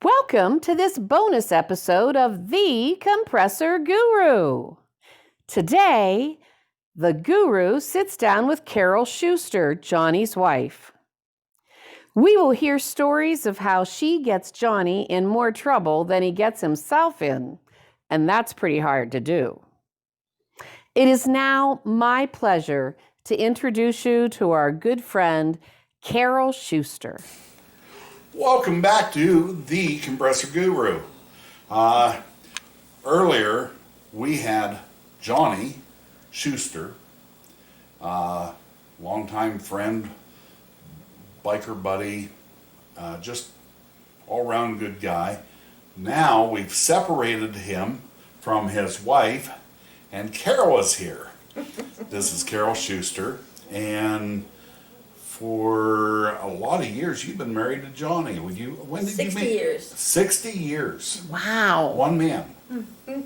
Welcome to this bonus episode of The Compressor Guru. Today, the guru sits down with Carol Shuster, Johnny's wife. We will hear stories of how she gets Johnny in more trouble than he gets himself in, and that's pretty hard to do. It is now my pleasure to introduce you to our good friend, Carol Shuster. Welcome back to the Compressor Guru. Earlier, we had Johnny Shuster, longtime friend, biker buddy, just all-around good guy. Now we've separated him from his wife, and Carol is here. This is Carol Shuster, and for a lot of years, you've been married to Johnny. When did 60 you meet? years. 60 years. Wow. One man. As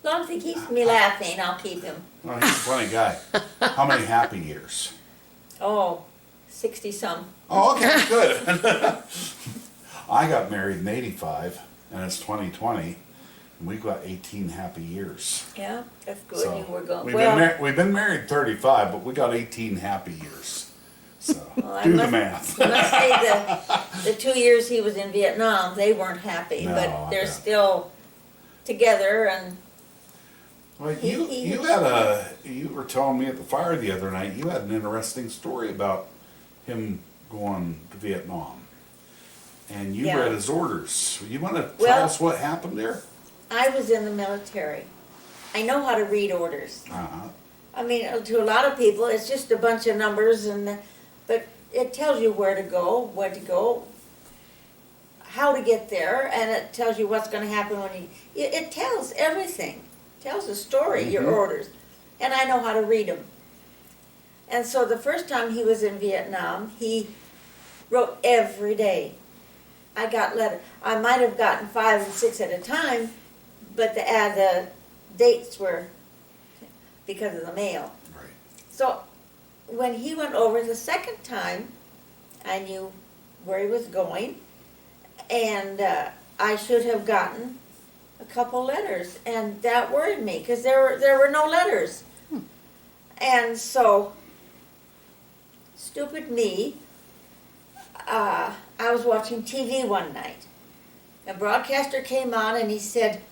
long as he keeps me laughing, I'll keep him. Oh, he's a funny guy. How many happy years? Oh, 60-some. Oh, okay, good. I got married in 85, and it's 2020, and we've got 18 happy years. Yeah, that's good. So And we're going. we've been married 35, but we got 18 happy years. So do the math. I must say the 2 years he was in Vietnam, they weren't happy, No, but I they're bet. still together. And Well, He- you were telling me at the fire the other night, you had an interesting story about him going to Vietnam. And you Yeah. read his orders. You want to tell Well- us what happened there? I was in the military. I know how to read orders. Uh-huh. I mean, to a lot of people, it's just a bunch of numbers, but it tells you where to go, when to go, how to get there, and it tells you what's going to happen when it tells everything. It tells a story, your orders. And I know how to read them. And so the first time he was in Vietnam, he wrote every day. I got letters. I might have gotten 5 and 6 at a time, but the dates were because of the mail. Right. So when he went over the second time, I knew where he was going, and I should have gotten a couple letters, and that worried me because there were no letters. And so, stupid me, I was watching TV one night. A broadcaster came on and he said,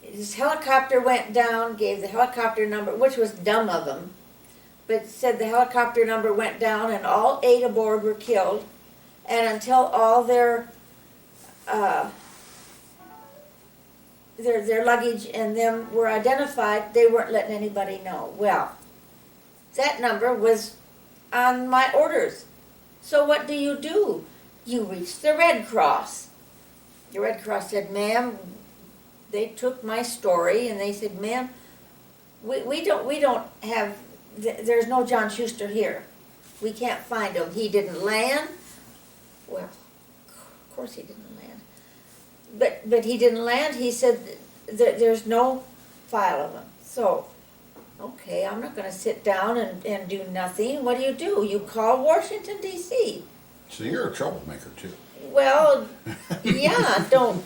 his helicopter went down, gave the helicopter number, which was dumb of him, but said the helicopter number went down and all 8 aboard were killed, and until all their luggage and them were identified, they weren't letting anybody know. Well, that number was on my orders. So what do? You reach the Red Cross. The Red Cross said, ma'am, they took my story and they said, ma'am, we don't have, there's no John Shuster here. We can't find him. He didn't land. Well, of course he didn't land. But he didn't land. He said there's no file of him. So, okay, I'm not going to sit down and do nothing. What do? You call Washington, D.C. So you're a troublemaker too. Well, yeah, don't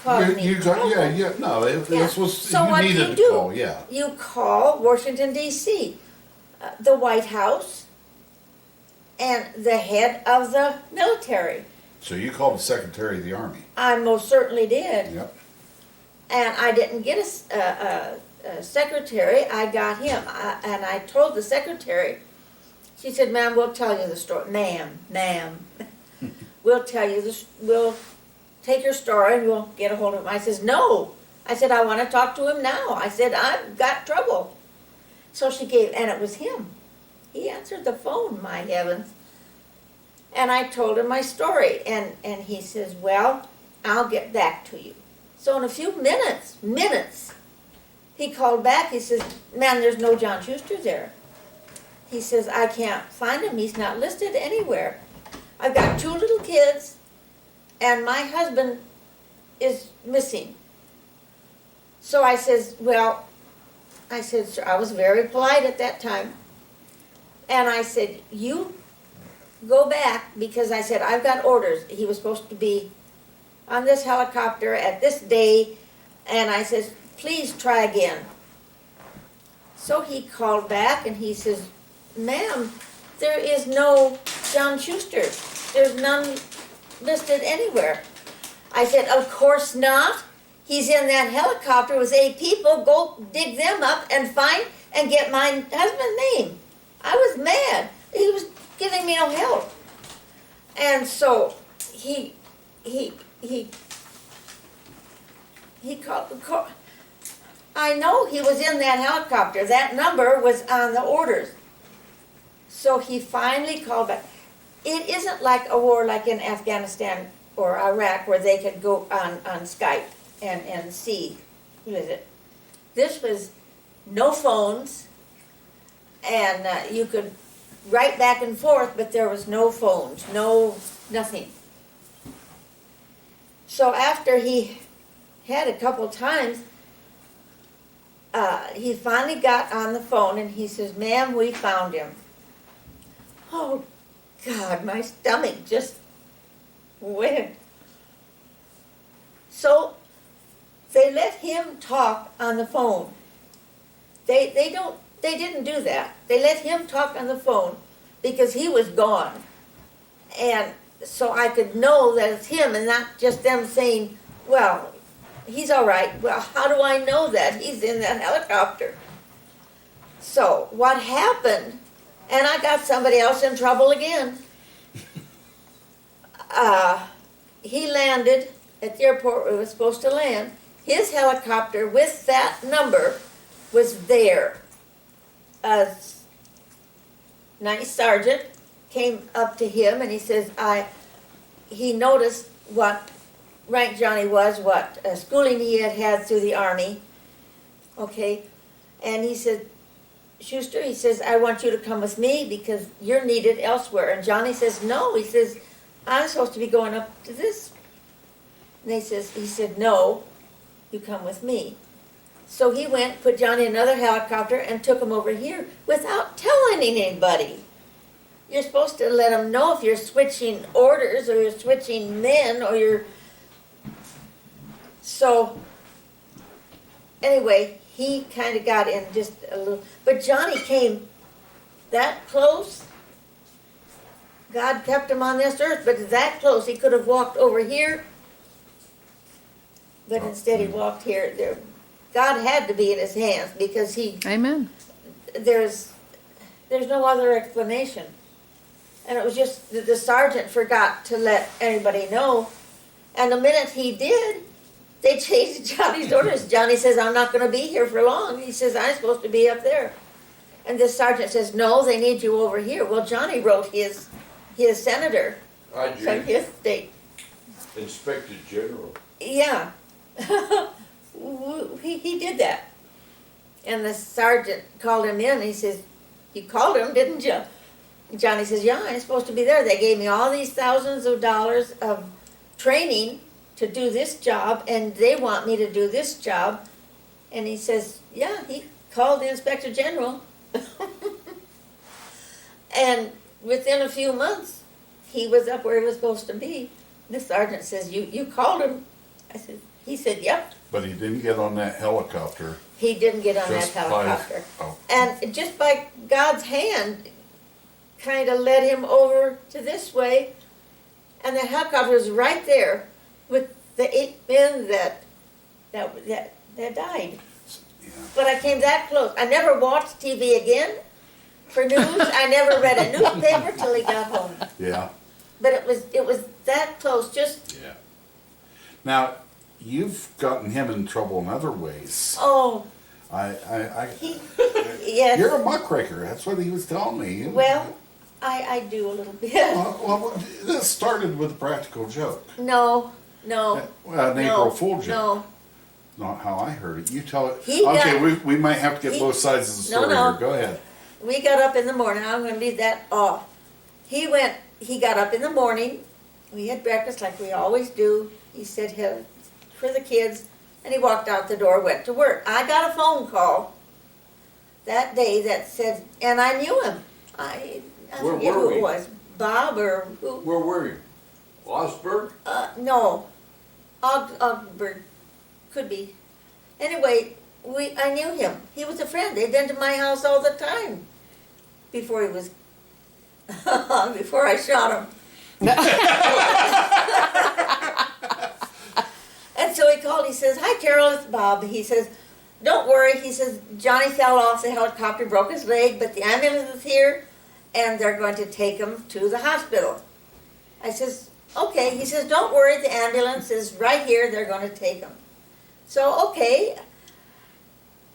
cause me trouble. This was So you what needed do? a call, yeah. You call Washington, D.C., the White House, and the head of the military. So you called the Secretary of the Army. I most certainly did. Yep. And I didn't get a secretary, I got him. And I told the secretary, she said, ma'am, we'll tell you the story. Ma'am, we'll tell you this, we'll take your story and we'll get a hold of him. I says, no. I said, I want to talk to him now. I said, I've got trouble. So she and it was him. He answered the phone, my heavens. And I told him my story. And he says, well, I'll get back to you. So in a few minutes, he called back. He says, man, there's no John Shuster there. He says, I can't find him. He's not listed anywhere. I've got 2 little kids, and my husband is missing. So I says, well, I was very polite at that time. And I said, you go back, because I said, I've got orders. He was supposed to be on this helicopter at this day, and I says, please try again. So he called back and he says, ma'am, there is no John Shuster. There's none listed anywhere. I said, of course not. He's in that helicopter with 8 people. Go dig them up and find and get my husband's name. I was mad. He was giving me no help. And so he called. I know he was in that helicopter. That number was on the orders. So he finally called back. It isn't like a war like in Afghanistan or Iraq where they could go on Skype and see who is it. This was no phones, and you could write back and forth, but there was no phones, nothing. So after he had a couple times, he finally got on the phone and he says, ma'am, we found him. Oh, God, my stomach just went. So they let him talk on the phone. They didn't do that. They let him talk on the phone because he was gone. And so I could know that it's him and not just them saying, well, he's all right. Well, how do I know that? He's in that helicopter. So what happened, and I got somebody else in trouble again. He landed at the airport where he was supposed to land. His helicopter with that number was there. A nice sergeant came up to him and he says, he noticed what rank Johnny was, what schooling he had had through the Army. Okay, and he said, Shuster, he says, I want you to come with me because you're needed elsewhere. And Johnny says, no. He says, I'm supposed to be going up to this. And he said, no, you come with me. So he went, put Johnny in another helicopter and took him over here without telling anybody. You're supposed to let them know if you're switching orders or you're switching men or you're... So, anyway, he kind of got in just a little, but Johnny came that close. God kept him on this earth, but that close. He could have walked over here, but instead he walked here. There, God had to be in his hands because Amen. There's no other explanation. And it was just the sergeant forgot to let anybody know. And the minute he did, they changed Johnny's orders. Johnny says, I'm not going to be here for long. He says, I'm supposed to be up there. And the sergeant says, no, they need you over here. Well, Johnny wrote his senator from his state. Inspector General. Yeah. he did that. And the sergeant called him in. And he says, you called him, didn't you? And Johnny says, yeah, I'm supposed to be there. They gave me all these thousands of dollars of training to do this job, and they want me to do this job. And he says, yeah, he called the Inspector General. And within a few months, he was up where he was supposed to be. The sergeant says, you called him? He said, yep. But he didn't get on that helicopter. He didn't get on Just that by- helicopter. oh. And just by God's hand, kind of led him over to this way. And the helicopter was right there with the 8 men that died. Yeah. But I came that close. I never watched TV again for news. I never read a newspaper till he got home. Yeah. But it was that close. Just Yeah. Now, you've gotten him in trouble in other ways. oh, yes. You're a muckraker. That's what he was telling me. Well, I do a little bit. Well, this started with a practical joke. No. Well, an no, April Fool joke. No. Not how I heard it. You tell it. He Okay, got- we might have to get both sides of the No, story no. here. Go ahead. We got up in the morning. I'm going to leave that off. He got up in the morning. We had breakfast like we always do. He said for the kids, and he walked out the door, went to work. I got a phone call that day that said, and I knew him. I Where forget were who we? it was. Bob or who? Where were you? Osborne? No, Ogberg, could be. Anyway, I knew him. He was a friend. They'd been to my house all the time before he was, before I shot him. And so he called, he says, "Hi Carol, it's Bob." He says, "Don't worry," he says, "Johnny fell off the helicopter, broke his leg, but the ambulance is here and they're going to take him to the hospital." I says, "Okay." He says, "Don't worry, the ambulance is right here, they're going to take him." So, okay,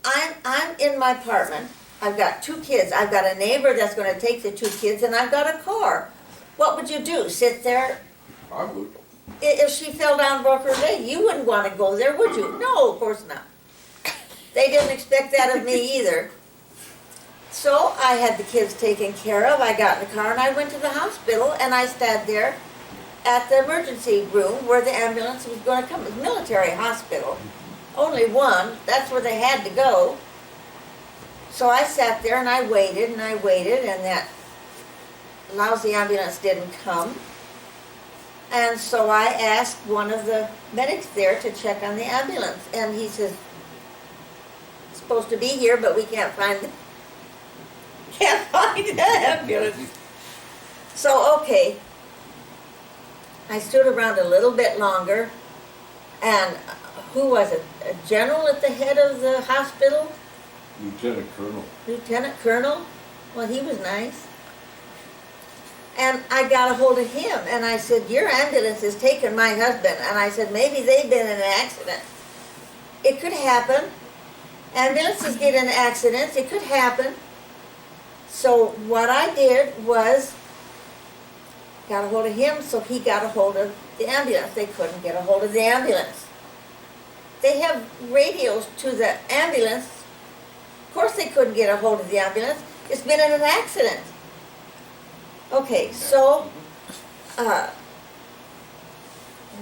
I'm in my apartment. I've got 2 kids. I've got a neighbor that's going to take the 2 kids, and I've got a car. What would you do? Sit there? I would. If she fell down and broke her leg, you wouldn't want to go there, would you? No, of course not. They didn't expect that of me either. So I had the kids taken care of. I got in the car and I went to the hospital, and I sat there at the emergency room where the ambulance was going to come. It was a military hospital. Only one. That's where they had to go. So I sat there and I waited and that lousy ambulance didn't come. And so I asked one of the medics there to check on the ambulance, and he says, "It's supposed to be here, but we can't find the ambulance." So, okay, I stood around a little bit longer, and who was it? A general at the head of the hospital? Lieutenant Colonel. Lieutenant Colonel? Well, he was nice. And I got a hold of him, and I said, "Your ambulance has taken my husband." And I said, "Maybe they've been in an accident." It could happen. Ambulances get in accidents. It could happen. So what I did was got a hold of him, so he got a hold of the ambulance. They couldn't get a hold of the ambulance. They have radios to the ambulance. Of course they couldn't get a hold of the ambulance. It's been in an accident. Okay, so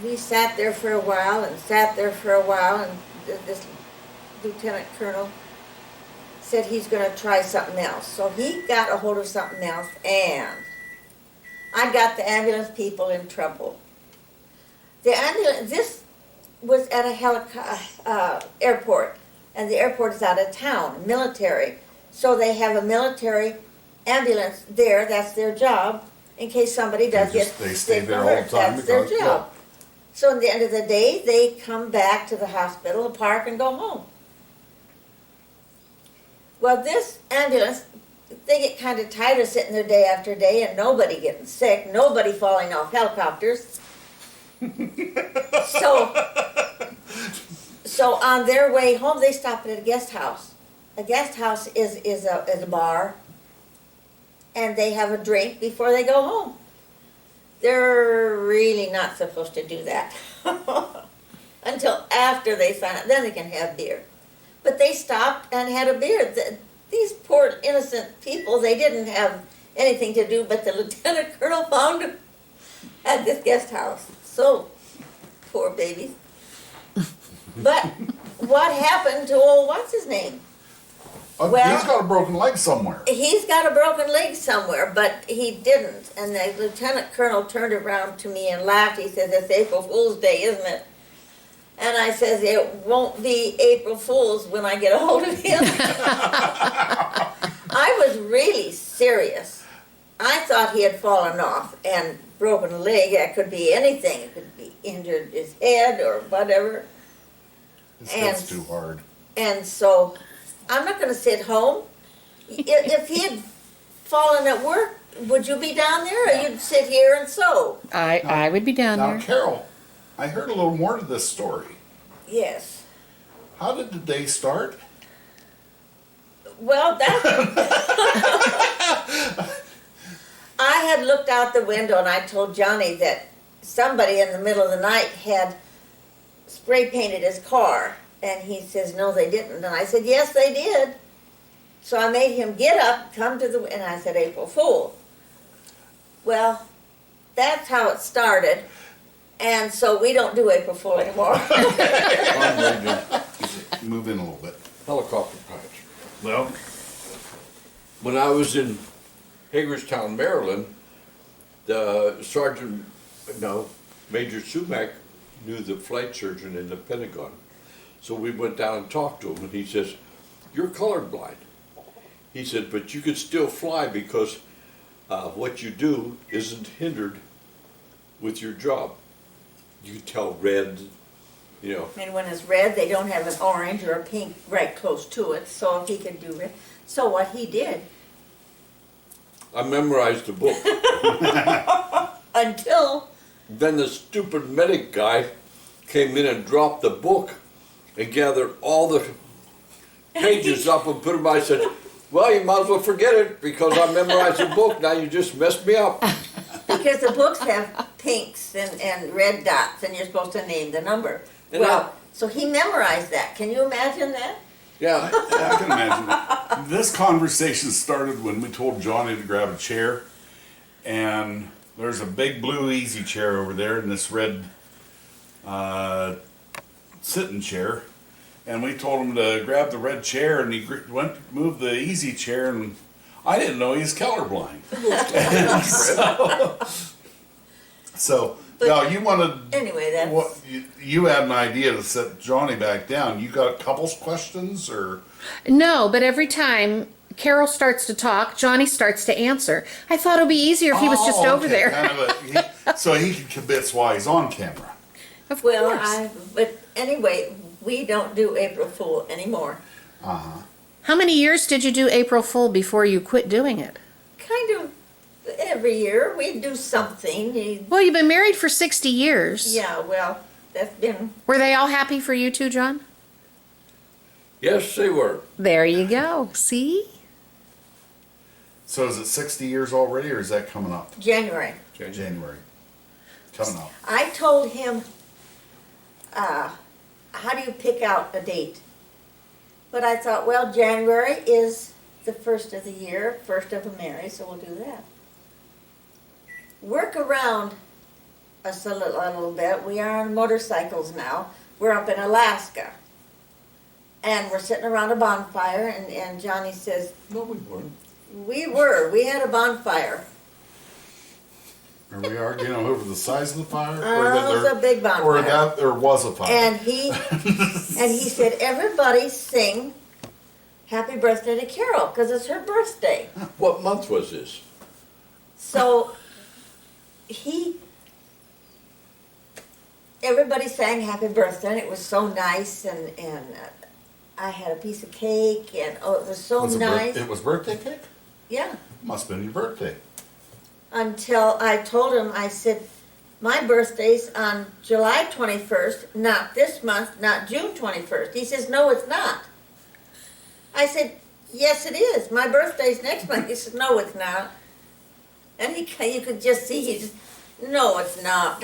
we sat there for a while and this Lieutenant Colonel said he's going to try something else. So he got a hold of something else, and I got the ambulance people in trouble. The ambulance, this was at a airport, and the airport is out of town, military. So they have a military ambulance there. That's their job, in case somebody does get They stay sick there or all the hurt. time That's their because- job. So at the end of the day, they come back to the hospital, park, and go home. Well, this ambulance, they get kind of tired of sitting there day after day and nobody getting sick, nobody falling off helicopters. So on their way home, they stop at a guest house. A guest house is a bar, and they have a drink before they go home. They're really not supposed to do that until after they sign up. Then they can have beer. But they stopped and had a beer. These poor innocent people, they didn't have anything to do, but the lieutenant colonel found them at this guest house. So, poor babies. But what happened to old what's-his-name? Well- he's got a broken leg somewhere. He's got a broken leg somewhere, but he didn't. And the lieutenant colonel turned around to me and laughed. He says, "It's April Fool's Day, isn't it?" And I says, "It won't be April Fool's when I get a hold of him." I was really serious. I thought he had fallen off and broken a leg. It could be anything. It could be injured his head or whatever. This gets too hard. And so I'm not going to sit home. If he had fallen at work, would you be down there, or you'd sit here and sew? I would be down Now, there. Carol, I heard a little more to this story. Yes. How did the day start? Well, that. I had looked out the window and I told Johnny that somebody in the middle of the night had spray painted his car. And he says, "No, they didn't." And I said, "Yes, they did." So I made him get up, come to the, and I said, "April Fool." Well, that's how it started. And so we don't do April Fool anymore. I'm ready to Move in a little bit. helicopter patch. Well, when I was in Hagerstown, Maryland, Major Sumac knew the flight surgeon in the Pentagon. So we went down and talked to him, and he says, "You're colorblind." He said, "But you could still fly because what you do isn't hindered with your job. You can tell red, you know." And when it's red, they don't have an orange or a pink right close to it, so if he could do red. So what he did, I memorized the book. until, Then the stupid medic guy came in and dropped the book and gathered all the pages up and put them by. I said, "Well, you might as well forget it because I memorized the book. Now you just messed me up." because the books have pinks and red dots, and you're supposed to name the number. And Well, so he memorized that. Can you imagine that? Yeah. Yeah, I can imagine that. This conversation started when we told Johnny to grab a chair, and there's a big blue easy chair over there and this red sitting chair, and we told him to grab the red chair, and he went to move the easy chair, and I didn't know he was colorblind. so But now you wanted. Anyway, that's... What you had an idea to set Johnny back down. You got a couple questions, or No, but every time Carol starts to talk, Johnny starts to answer. I thought it would be easier if he was just Oh, over okay, there. kind of so he can convince why he's on camera. Of Well, course. but anyway, we don't do April Fool anymore. How many years did you do April Fool before you quit doing it? Kind of every year we do something. Well, you've been married for 60 years. Yeah, well, that's been... Were they all happy for you too, John? Yes, they were. There you go. See? So is it 60 years already, or is that coming up? January. January. Coming up. I told him, how do you pick out a date? But I thought, well, January is the first of the year, first of a marriage, so we'll do that. Work around us a little bit. We are on motorcycles now. We're up in Alaska. And we're sitting around a bonfire, and Johnny says, No, we weren't. we had a bonfire. Are we arguing over the size of the fire? It was a big bonfire. Or that there was a fire? And he said, everybody sing happy birthday to Carol, because it's her birthday. What month was this? So everybody sang happy birthday, and it was so nice, and I had a piece of cake, and oh, it was so nice. It was birthday cake? Yeah. Must have been your birthday. Until I told him, I said, my birthday's on July 21st, not this month, not June 21st. He says, no, it's not. I said, yes, it is. My birthday's next month. He said, no, it's not. And you could just see, he just, no, it's not.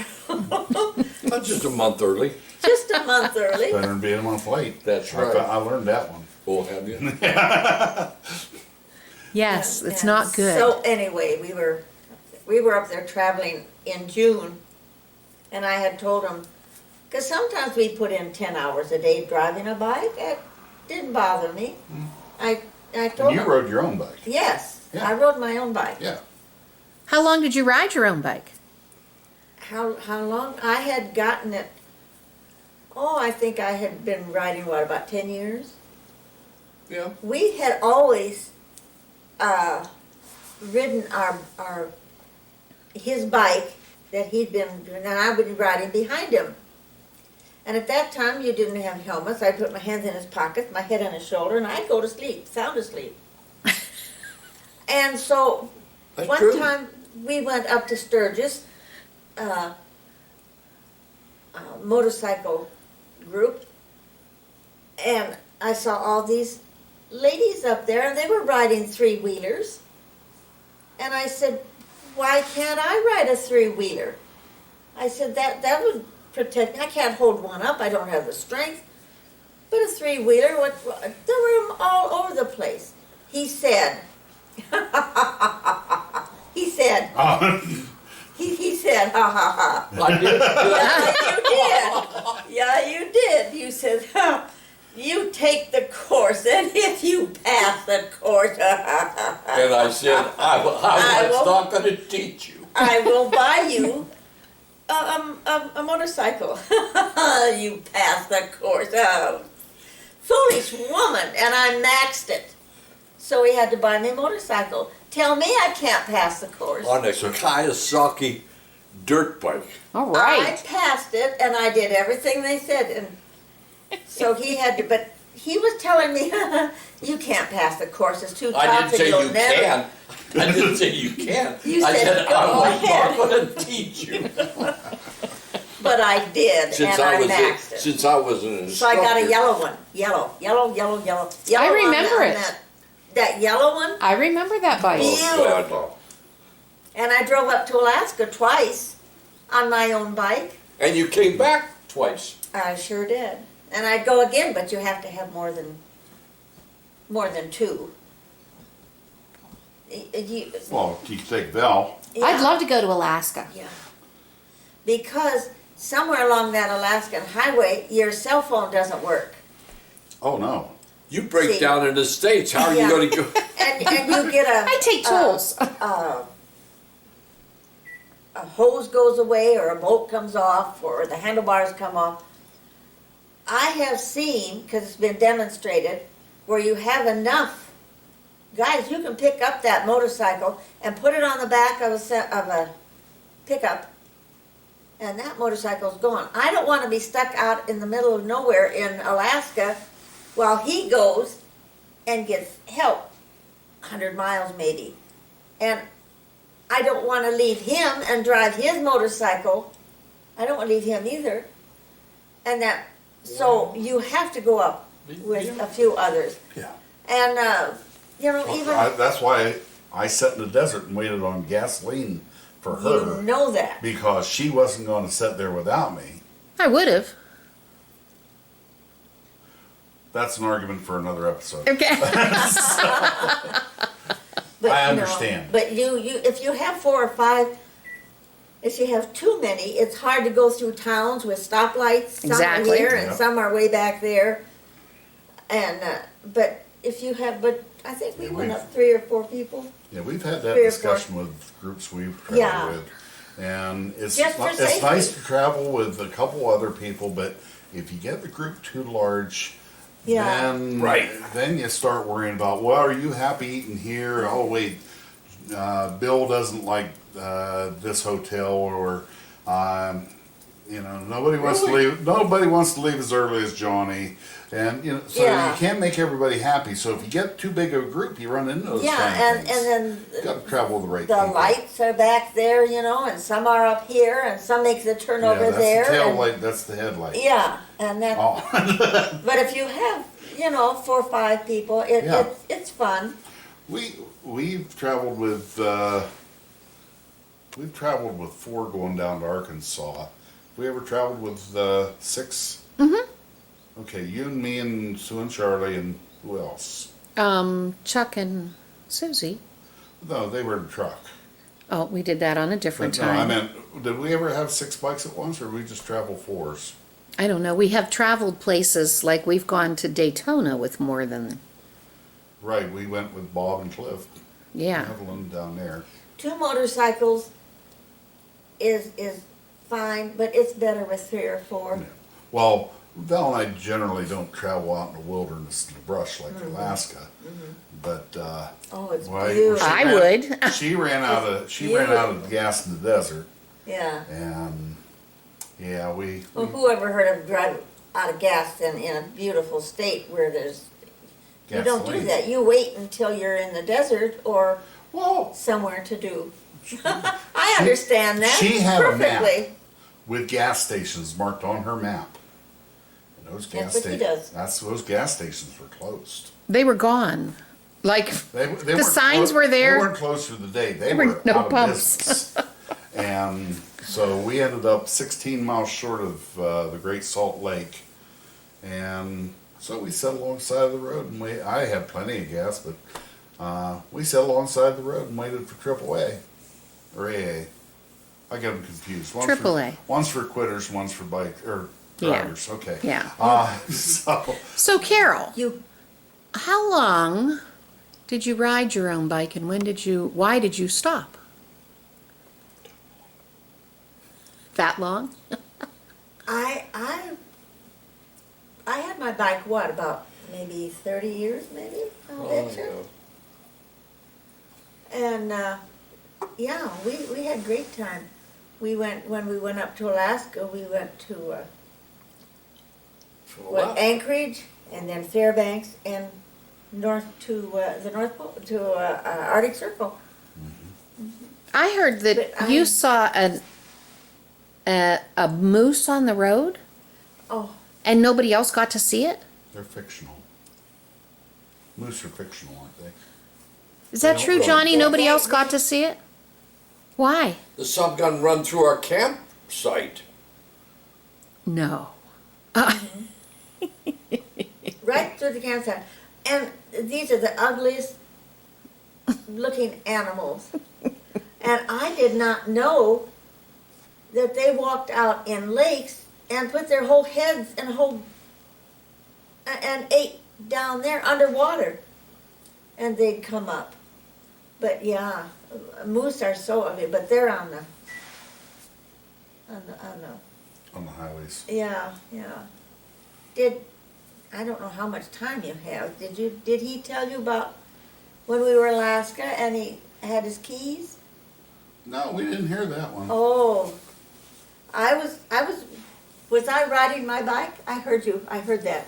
Not just a month early. Just a month early. Better than being on a flight. That's right. I learned that one. Oh, have you? Yes, it's And not good. So anyway, we were up there traveling in June, and I had told him, because sometimes we put in 10 hours a day driving a bike. It didn't bother me. I told And you him. rode your own bike. Yes, Yeah. I rode my own bike. Yeah. How long did you ride your own bike? How long? I had gotten it, I think I had been riding, about 10 years? Yeah. We had always ridden his bike that he'd been doing, and I would be riding behind him. And at that time, you didn't have helmets. I'd put my hands in his pockets, my head on his shoulder, and I'd go to sleep, sound asleep. And so That's one true. time we went up to Sturgis, motorcycle group, and I saw all these ladies up there, and they were riding three-wheelers. And I said, why can't I ride a three-wheeler? I said, that would protect me. I can't hold one up. I don't have the strength. But a three-wheeler, there were them all over the place. He said, he said, he said, ha ha ha. I did. Yeah, you did. Yeah, you did. You said, huh. You take the course, and if you pass the course, And I said, I was not going to teach you. I will buy you a motorcycle. You passed the course. Oh, foolish woman. And I maxed it. So he had to buy me a motorcycle. Tell me I can't pass the course. On a Kawasaki dirt bike. All I right. passed it, and I did everything they said. And so he had to, but he was telling me, you can't pass the course. It's too tough. I didn't say and you you'll never. can. I didn't say you can. You I said, said "Go I was ahead." not going to teach you. But I did, Since and I I maxed it. since I was an So instructor. I got a yellow one. Yellow. I remember on it. That yellow one. I remember that bike. Oh, God. And I drove up to Alaska twice on my own bike. And you came back twice. I sure did. And I'd go again, but you have to have more than two. Well, you take Val. I'd love to go to Alaska. Yeah. Because somewhere along that Alaskan highway, your cell phone doesn't work. Oh no. You break See. down in the States. How are Yeah. you going to go? And you get a... I take tools. a hose goes away or a bolt comes off or the handlebars come off. I have seen, because it's been demonstrated, where you have enough. Guys, you can pick up that motorcycle and put it on the back of a pickup, and that motorcycle's gone. I don't want to be stuck out in the middle of nowhere in Alaska while he goes and gets help, 100 miles maybe. And I don't want to leave him and drive his motorcycle. I don't want to leave him either. And that, so you have to go up with a few others. Yeah. And, even, That's why I sat in the desert and waited on gasoline for her. you know that. Because she wasn't going to sit there without me. I would have. That's an argument for another episode. Okay. But, I understand. But you, if you have 4 or 5, if you have too many, it's hard to go through towns with stoplights. Some Exactly. are here and Yep. some are way back there. And, but if you have, but I think we Yeah, went we've- up 3 or 4 people. Yeah, we've had that 3 or 4. discussion with groups we've traveled Yeah. with. And it's Just for it's safety. nice to travel with a couple other people, but if you get the group too large, Yeah. then you start worrying about, well, are you happy eating here? Oh wait, Bill doesn't like this hotel, or nobody wants to leave. Nobody wants to leave as early as Johnny, and so Yeah. you can't make everybody happy. So if you get too big of a group, you run into those Yeah, kind of and things. then You got to travel with the right the people. lights are back there, and some are up here, and some make the turn over that's there. the tail and- light. That's the headlight. Yeah, and that. Oh. But if you have, 4 or 5 people, Yeah. it's fun. We've traveled with 4 going down to Arkansas. We ever traveled with 6? Mm-hmm. Okay, you and me and Sue and Charlie and who else? Chuck and Susie. No, they were in a truck. Oh, we did that on a different No, I time. meant, did we ever have 6 bikes at once, or did we just travel 4s? I don't know. We have traveled places, like we've gone to Daytona with more than, Right, we went with Bob and Cliff. yeah. Evelyn down there. 2 motorcycles is fine, but it's better with 3 or 4. Yeah. Well, Val and I generally don't travel out in the wilderness in the brush like Alaska, but Oh, it's why- beautiful. I would. she ran out of gas in the desert, Yeah. and yeah, we Well, whoever heard of driving out of gas in a beautiful state where there's you don't do gasoline. that. You wait until you're in the desert or Well, somewhere to do. I understand that she had a map. perfectly. with gas stations marked on her map. And those gas That's what he does. those gas stations were closed. They were gone. Like, They the weren't signs clo- were there. They weren't closed for the day. They There were were no out of pumps. business. And so we ended up 16 miles short of the Great Salt Lake. And so we sat alongside of the road, and I had plenty of gas, but we sat alongside the road and waited for AAA or AA. I get them confused. AAA. One's for quitters, one's for bike or Yeah. drivers. Okay. Yeah. So So, Carol, You, how long did you ride your own bike, and why did you stop? That long? I, I had my bike, what, about maybe 30 years, maybe? I'll bet you. And, yeah, we had great time. When we went up to Alaska, we went to, Anchorage, and then Fairbanks, and north to, the North Pole, to, Arctic Circle. I heard that But you I- saw a moose on the road, Oh, and nobody else got to see it. they're fictional. Moose are fictional, aren't they? Is that They don't true, run. Johnny? Yeah, Nobody they- else got to see it. Why? The subgun run through our campsite. No. right through the campsite. And these are the ugliest looking animals. And I did not know that they walked out in lakes and put their whole heads and ate down there underwater. And they'd come up. But yeah, moose are so ugly, but they're on the On the highways. yeah. I don't know how much time you have. Did he tell you about when we were in Alaska and he had his keys? No, we didn't hear that one. Oh, was I riding my bike? I heard that.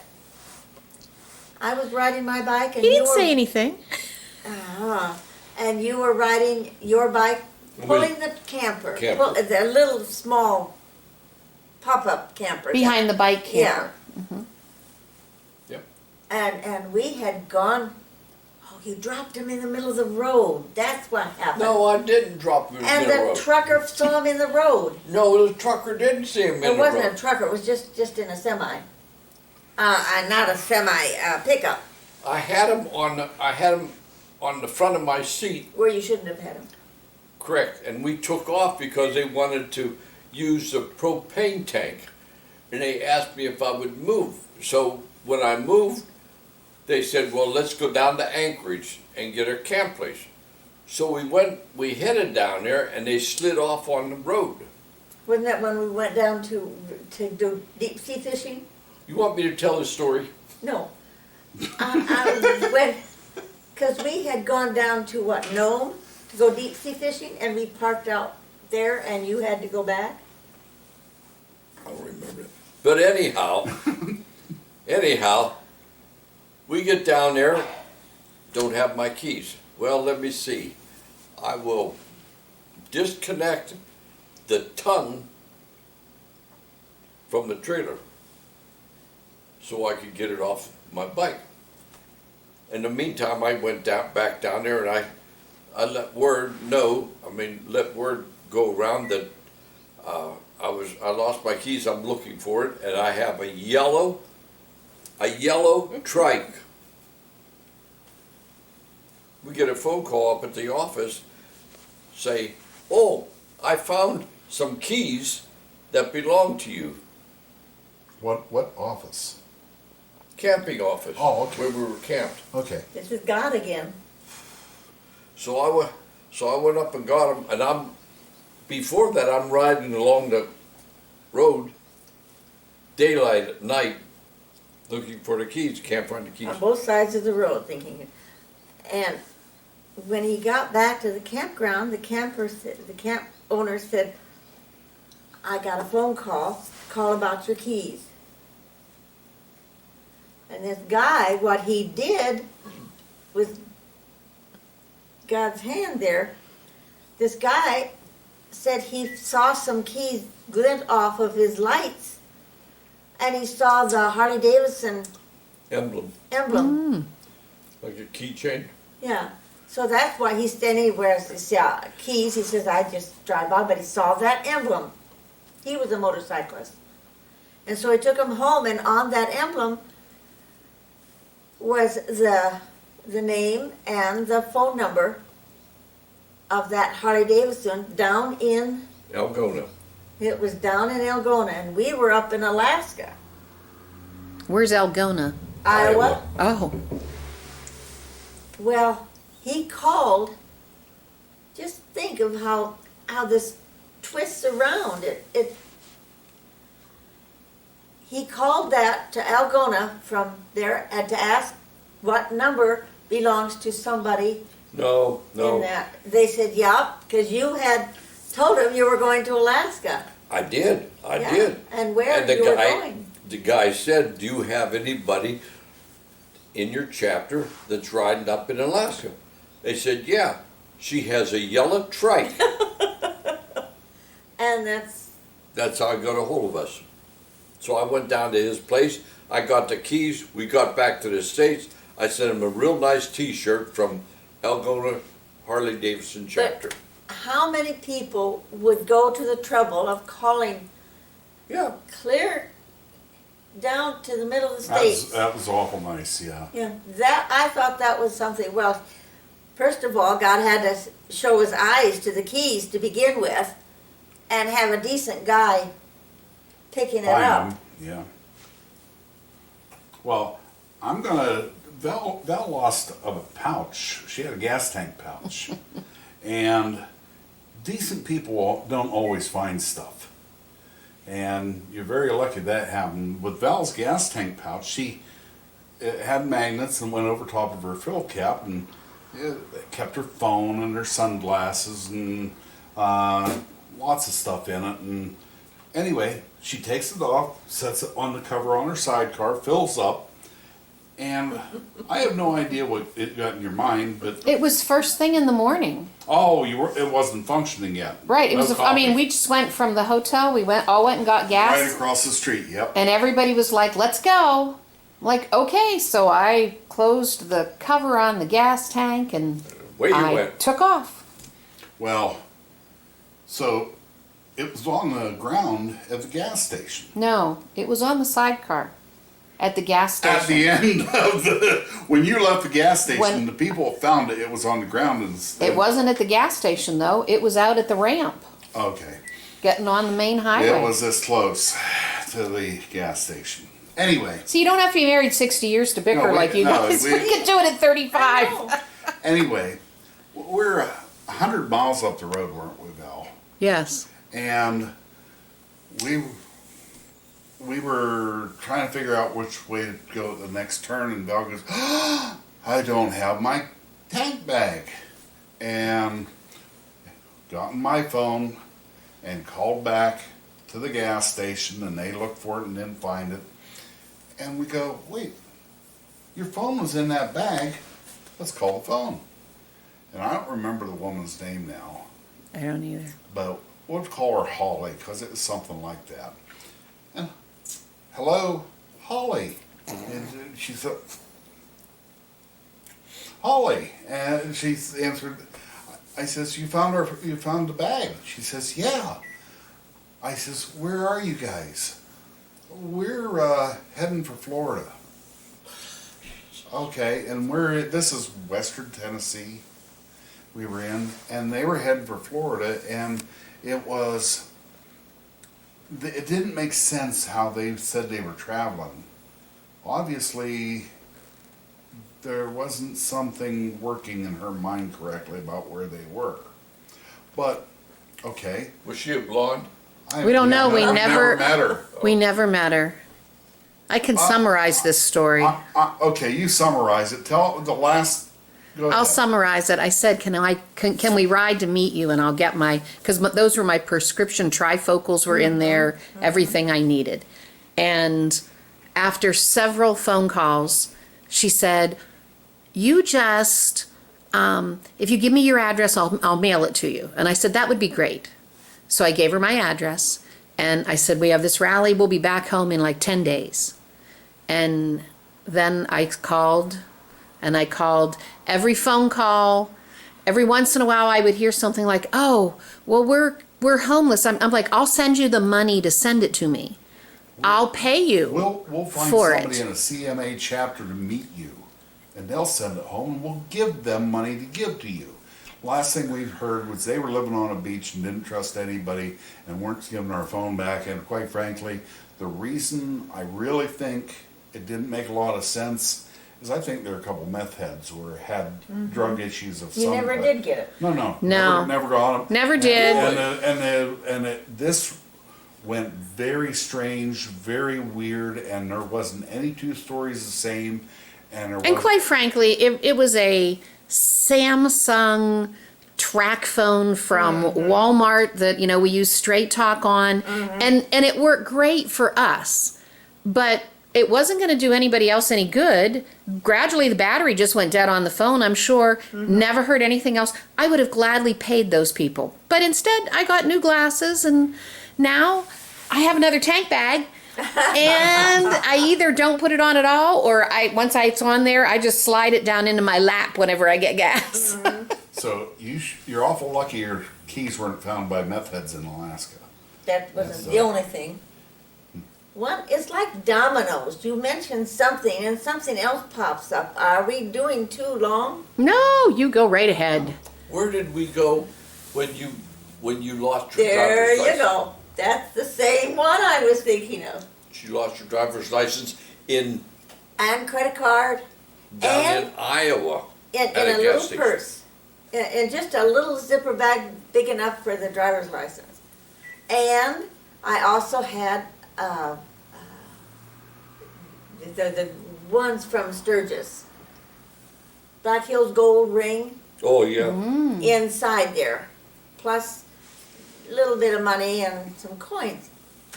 I was riding my bike and He you didn't were, say anything. and you were riding your bike, pulling the camper. The little small pop-up camper. Behind the bike Yeah. camper. Yep. And we had gone, you dropped him in the middle of the road. That's what happened. No, I didn't drop him in And the the road. trucker saw him in the road. No, the trucker didn't see him in It the wasn't a road. trucker, it was just in a semi. Not a semi, pickup, I had him on the front of my seat, where you shouldn't have had him. correct, and we took off because they wanted to use the propane tank, and they asked me if I would move. So when I moved, they said, well, let's go down to Anchorage and get our camp place. So we headed down there, and they slid off on the road. Wasn't that when we went down to do deep sea fishing? You want me to tell the story? No. Because we had gone down to Nome to go deep sea fishing, and we parked out there, and you had to go back. I don't remember it. But anyhow, we get down there, don't have my keys. Well, let me see. I will disconnect the tongue from the trailer so I could get it off my bike. In the meantime, I went back down there, and I let word go around that I lost my keys. I'm looking for it, and I have a yellow trike. We get a phone call up at the office, say, "Oh, I found some keys that belong to you." What office? Camping office. Oh, okay. Where we were camped. Okay. This is God again. So I went up and got them, and before that I'm riding along the road, daylight at night, looking for the keys. Can't find the keys. On both sides of the road, thinking. And when he got back to the campground, the camp owner said, "I got a phone call about your keys." And this guy, what he did with God's hand there, this guy said he saw some keys glint off of his lights, and he saw the Harley Davidson Emblem, like a keychain. Yeah, so that's why he's standing where his keys. He says, "I just drive by," but he saw that emblem. He was a motorcyclist, and so he took him home, and on that emblem was the name and the phone number of that Harley Davidson down in Algona. It was down in Algona, and we were up in Alaska, Where's Algona? Iowa. Oh. Well, he called. Just think of how this twists around. He called that to Algona from there and to ask what number belongs to somebody No, in that. They said, yeah, because you had told him you were going to Alaska. I did. I Yeah, did. and where And the you were guy, going. the guy said, "Do you have anybody in your chapter that's riding up in Alaska?" They said, "Yeah, she has a yellow trike." And that's, That's how I got a hold of us. So I went down to his place. I got the keys. We got back to the States. I sent him a real nice T-shirt from Algona Harley Davidson chapter. how many people would go to the trouble of calling Yeah. clear down to the middle of the States? That was awful nice, yeah. Yeah, that, I thought that was something. Well, first of all, God had to show his eyes to the keys to begin with and have a decent guy picking it up. Find them, yeah. Well, I'm gonna, Val lost a pouch. She had a gas tank pouch. And decent people don't always find stuff. And you're very lucky that happened. With Val's gas tank pouch, she it had magnets and went over top of her fill cap, and it kept her phone and her sunglasses and lots of stuff in it. And anyway, she takes it off, sets it on the cover on her sidecar, fills up, and I have no idea what it got in your mind, but It was first thing in the morning. oh, it wasn't functioning yet. Right. It No was. I coffee. mean, we just went from the hotel. We all went and got gas, right across the street. Yep. and everybody was like, "Let's go." I'm like, okay. So I closed the cover on the gas tank, and Where you I went? took off. Well, so it was on the ground at the gas station. No, it was on the sidecar at the gas station. At the end of when you left the gas station, When- the people found it. It was on the ground instead. It wasn't at the gas station though. It was out at the ramp, Okay. getting on the main highway. It was this close to the gas station. Anyway, So you don't have to be married 60 years to bicker like you guys. We could do it at 35. anyway, we're 100 miles up the road, weren't we, Val? Yes. And we were trying to figure out which way to go at the next turn, and Val goes, oh, I don't have my tank bag. And got on my phone and called back to the gas station, and they looked for it and didn't find it. And we go, wait, your phone was in that bag. Let's call the phone. And I don't remember the woman's name now, I don't either. but we'll call her Holly, because it was something like that. And, hello, Holly. And she said, Holly. And she answered, I says, you found the bag? She says, yeah. I says, where are you guys? We're heading for Florida. Okay, and this is Western Tennessee we were in, and they were heading for Florida, and it didn't make sense how they said they were traveling. Obviously, there wasn't something working in her mind correctly about where they were. But, okay. Was she a blonde? We don't know. We never met her. We never met her. I can summarize this story. Okay, you summarize it. Tell the last. Go I'll ahead. summarize it. I said, can we ride to meet you, and I'll get because those were my prescription trifocals were in there, everything I needed. And after several phone calls, she said, you just, if you give me your address, I'll mail it to you. And I said, that would be great. So I gave her my address, and I said, we have this rally, we'll be back home in like 10 days. And then I called every phone call. Every once in a while I would hear something like, oh, well, we're homeless. I'm like, I'll send you the money to send it to me. I'll pay you We'll find for somebody it. in a CMA chapter to meet you, and they'll send it home, and we'll give them money to give to you. last thing we heard was they were living on a beach and didn't trust anybody and weren't giving our phone back. And quite frankly, the reason I really think it didn't make a lot of sense is I think there are a couple meth heads who had drug issues of some You never kind. did get it. No. No. Never got them. Never did. This went very strange, very weird, and there wasn't any two stories the same. And quite frankly, it was a Samsung track phone from Walmart that, you know, we use Straight Talk on, and it worked great for us, but it wasn't going to do anybody else any good. Gradually, the battery just went dead on the phone, I'm sure. Never heard anything else. I would have gladly paid those people. But instead, I got new glasses, and now I have another tank bag. And I either don't put it on at all, or once it's on there, I just slide it down into my lap whenever I get gas. So you're awful lucky your keys weren't found by meth heads in Alaska. That wasn't Yes, the only thing. One, it's like dominoes. You mention something and something else pops up. Are we doing too long? No, you go right ahead. Where did we go when you lost your There driver's you license? go. That's the same one I was thinking of. She lost her driver's license in And credit card. down And in Iowa. in at a gas little station. purse. In just a little zipper bag big enough for the driver's license. And I also had the ones from Sturgis. Black Hills gold ring Oh yeah. inside there. Plus a little bit of money and some coins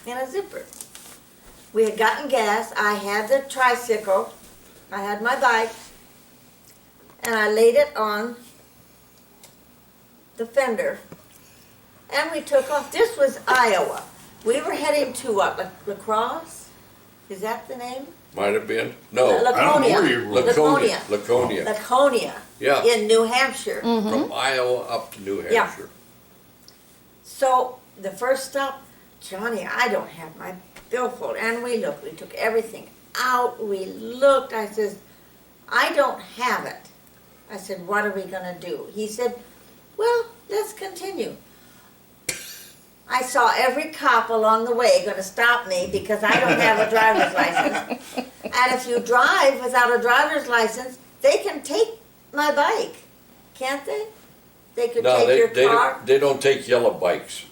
in a zipper. We had gotten gas. I had the tricycle. I had my bike. And I laid it on the fender. And we took off. This was Iowa. We were heading to what? La Crosse? Is that the name? Might have been. No. I don't know where you were. Laconia. Laconia. Laconia. Laconia. Yeah. In New Hampshire. From Iowa up to New Yeah. Hampshire. So the first stop, Johnny, I don't have my billfold. And we looked. We took everything out. We looked. I says, I don't have it. I said, what are we going to do? He said, well, let's continue. I saw every cop along the way going to stop me because I don't have a driver's license. And if you drive without a driver's license, they can take my bike, can't they? They could No, take your car. they don't take yellow bikes.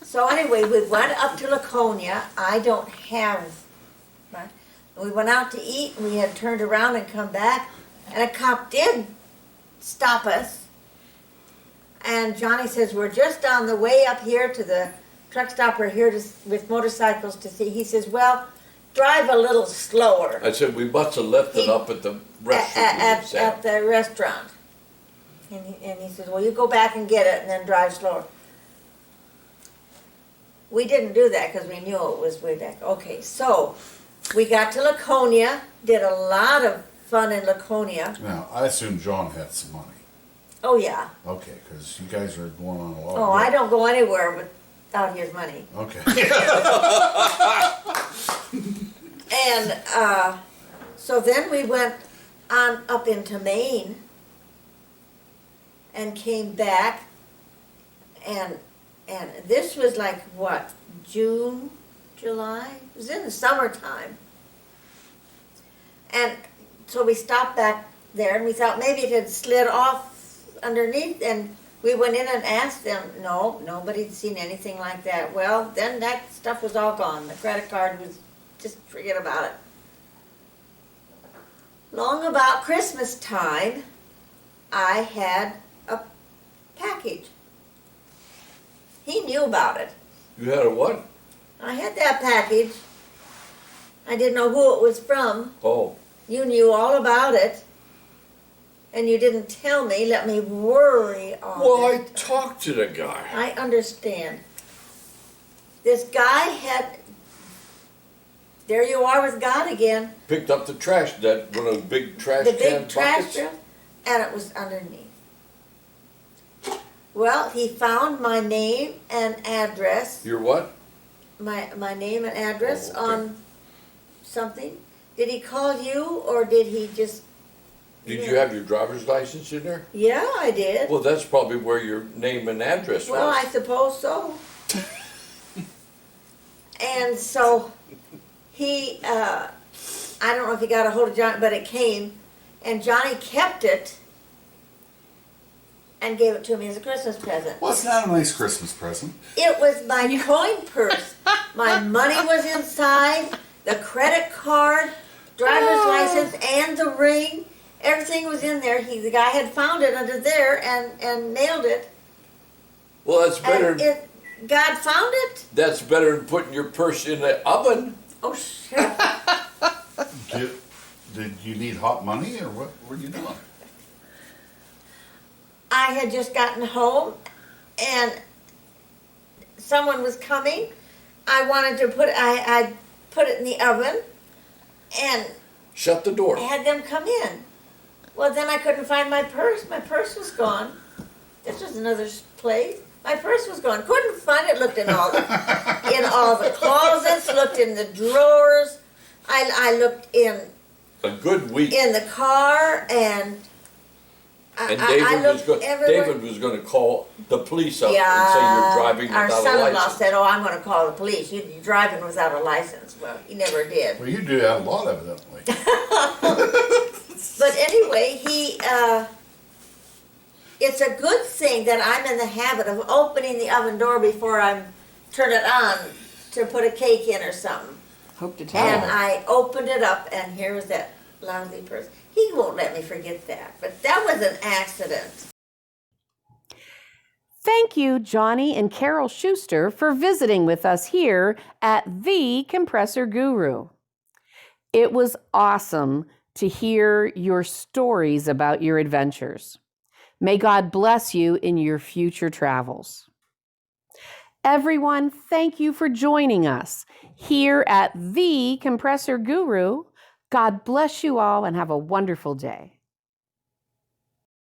So anyway, we went up to Laconia. I don't have my. We went out to eat. And we had turned around and come back, and a cop did stop us. And Johnny says, we're just on the way up here to the truck stop. We're here with motorcycles to see. He says, well, drive a little slower I said we must have left it up at the restaurant. at the restaurant. And he says, well, you go back and get it and then drive slower. We didn't do that because we knew it was way back. Okay, so we got to Laconia, did a lot of fun in Laconia. Now, I assume John had some money. Oh, yeah. Okay, because you guys are going on a lot. Oh, I don't go anywhere without his money. Okay. And so then we went on up into Maine and came back, and this was like what, June, July? It was in the summertime. And so we stopped back there, and we thought maybe it had slid off underneath, and we went in and asked them. No, nobody'd seen anything like that. Well, then that stuff was all gone. The credit card was, just forget about it. Long about Christmas time, I had a package. He knew about it. You had a what? I had that package. I didn't know who it was from. Oh. You knew all about it. And you didn't tell me, let me worry all Well, I that. talked to the guy. I understand. This guy had, there you are with God again. Picked up the trash, that one of the big trash The can big trash buckets. bin, and it was underneath. Well, he found my name and address, Your what? my name and address Oh, okay. on something. Did he call you, or did he just Did you have your driver's license in there? Yeah, I did. Well, that's probably where your name and address Well, I was. suppose so. And so he, I don't know if he got a hold of Johnny, but it came, and Johnny kept it and gave it to me as a Christmas present. Well, it's not a nice Christmas present. It was my coin purse. My money was inside, the credit card, driver's license, and the ring. Everything was in there. The guy had found it under there and nailed it. Well, that's better. And God found it? That's better than putting your purse in the oven. Oh, shit. Did you need hot money, or what were you doing? I had just gotten home and someone was coming. I wanted to I put it in the oven and Shut the door. had them come in. Well, then I couldn't find my purse. My purse was gone. This was another place. My purse was gone. Couldn't find it. Looked in all the closets. Looked in the drawers. I looked in A good week. the car and. And I looked everywhere. David was going to call the police up and say you're driving our without a son-in-law license. said, "Oh, I'm going to call the police. You're driving without a license." Well, he never did. Well, you do that a lot, evidently. But anyway, it's a good thing that I'm in the habit of opening the oven door before I turn it on to put a cake in or something. Hope to And tell. I opened it up, and here was that lousy person. He won't let me forget that, but that was an accident. Thank you, Johnny and Carol Shuster, for visiting with us here at the Compressor Guru. It was awesome to hear your stories about your adventures. May God bless you in your future travels. Everyone, thank you for joining us here at the Compressor Guru. God bless you all and have a wonderful day.